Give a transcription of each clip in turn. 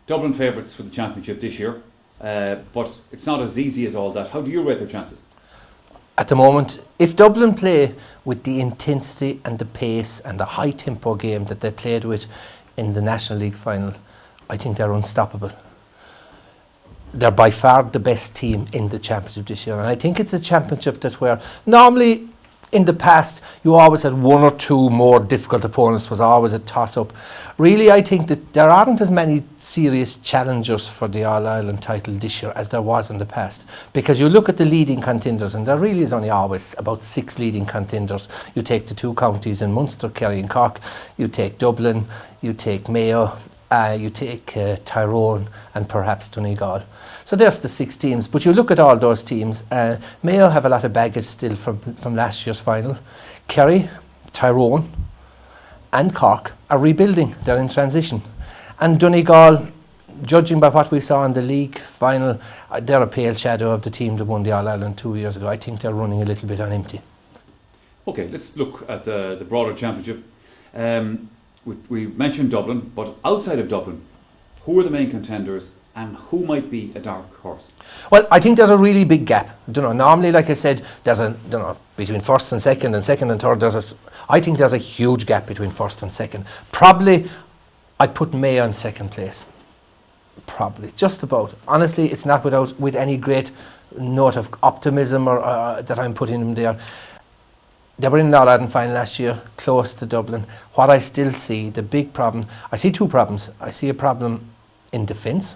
Dublin favourites for the championship this year, but it's not as easy as all that. How do you rate their chances? At the moment, if Dublin play with the intensity and the pace and the high tempo game that they played with in the National League final, I think they're unstoppable. They're by far the best team in the championship this year, and I think it's a championship that where normally in the past you always had one or two more difficult opponents. It was always a toss-up. Really, I think that there aren't as many serious challengers for the All-Ireland title this year as there was in the past, because you look at the leading contenders and there really is only always about 6 leading contenders. You take the 2 counties in Munster, Kerry and Cork, you take Dublin, you take Mayo, you take Tyrone and perhaps Donegal. So there's the 6 teams. But you look at all those teams, Mayo have a lot of baggage still from last year's final. Kerry, Tyrone and Cork are rebuilding. They're in transition. And Donegal, judging by what we saw in the league final, they're a pale shadow of the team that won the All-Ireland 2 years ago. I think they're running a little bit on empty. Okay, let's look at the broader championship. We mentioned Dublin, but outside of Dublin, who are the main contenders and who might be a dark horse? Well, I think there's a really big gap. Normally, like I said, there's between first and second and third, I think there's a huge gap between first and second. Probably, I'd put Mayo in second place. Probably, just about. Honestly, it's not with any great note of optimism or that I'm putting them there. They were in the All-Ireland final last year, close to Dublin. What I still see, the big problem, I see 2 problems. I see a problem in defence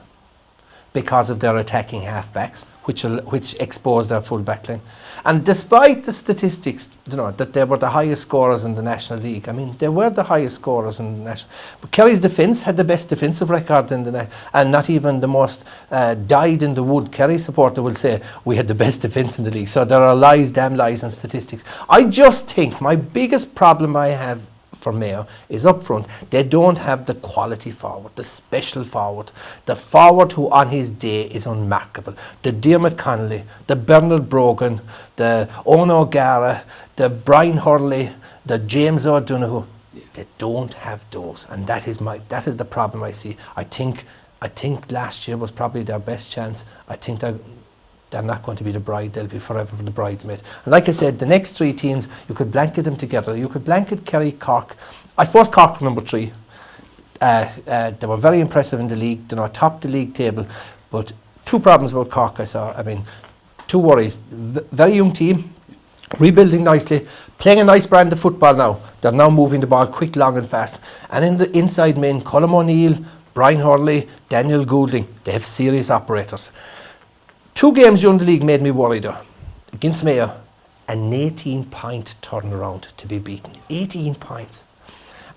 because of their attacking halfbacks, which expose their full backline. And despite the statistics, that they were the highest scorers in the National League. I mean, they were the highest scorers in the National. But Kerry's defence had the best defensive record in the and not even the most dyed-in-the-wood Kerry supporter will say we had the best defence in the league. So there are lies, damn lies, and statistics. I just think my biggest problem I have for Mayo is up front. They don't have the quality forward, the special forward, the forward who on his day is unmarkable. The Diarmuid Connolly, the Bernard Brogan, the Owen O'Gara, the Brian Hurley, the James O'Donoghue. They don't have those, and that is the problem I see. I think last year was probably their best chance. I think they're not going to be the bride, they'll be forever the bridesmaid. And like I said, the next 3 teams, you could blanket them together. You could blanket Kerry, Cork. I suppose Cork number 3. They were very impressive in the league, topped the league table. But 2 problems about Cork I saw. I mean, 2 worries. Very young team, rebuilding nicely, playing a nice brand of football now. They're now moving the ball quick, long and fast. And in the inside men, Colm O'Neill, Brian Hurley, Daniel Goulding, they have serious operators. 2 games during the league made me worried though. Against Mayo, an 18-point turnaround to be beaten. 18 points.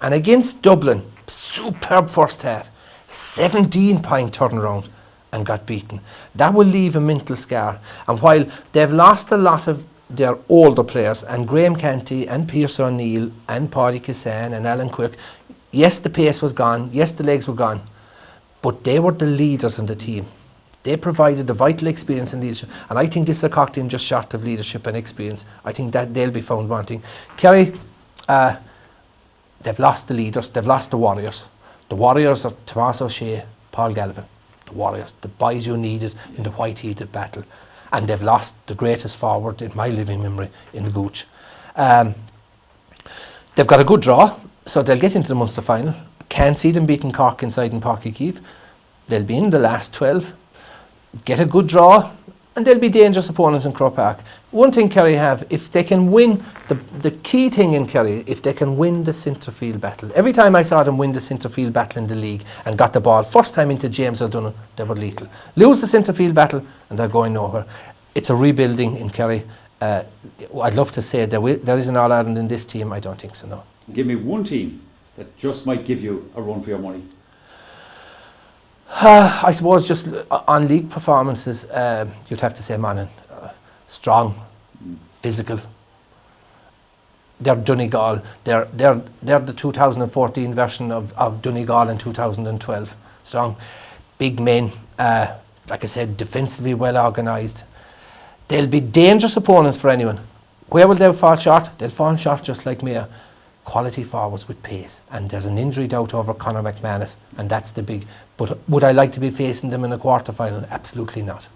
And against Dublin, superb first half, 17-point turnaround and got beaten. That will leave a mental scar. And while they've lost a lot of their older players, and Graham Canty and Pearse O'Neill and Paddy Kissan and Alan Quirk, yes, the pace was gone, yes, the legs were gone, but they were the leaders in the team. They provided the vital experience and leadership. And I think this is a Cork team just short of leadership and experience. I think that they'll be found wanting. Kerry, they've lost the leaders. They've lost the warriors. The warriors are Tomás O'Shea, Paul Galvin. The warriors, the boys you needed in the white-heated battle. And they've lost the greatest forward in my living memory in the Gooch. They've got a good draw, so they'll get into the Munster final. Can't see them beating Cork inside in Páirc Uí Chaoimh. They'll be in the last 12. Get a good draw, and they'll be dangerous opponents in Croke Park. One thing Kerry have, if they can win, the key thing in Kerry, if they can win the centre field battle. Every time I saw them win the centre field battle in the league and got the ball, first time into James O'Donoghue, they were lethal. Lose the centre field battle and they're going nowhere. It's a rebuilding in Kerry. I'd love to say there is an All-Ireland in this team. I don't think so, no. Give me one team that just might give you a run for your money. I suppose just on league performances, you'd have to say Monaghan. Strong, physical. They're Donegal. They're the 2014 version of Donegal in 2012. Strong, big men. Like I said, defensively well organised. They'll be dangerous opponents for anyone. Where will they fall short? They'll fall short just like Mayo. quality forwards with pace, and there's an injury doubt over Conor McManus, and that's the big. But would I like to be facing them in a quarter final? Absolutely not.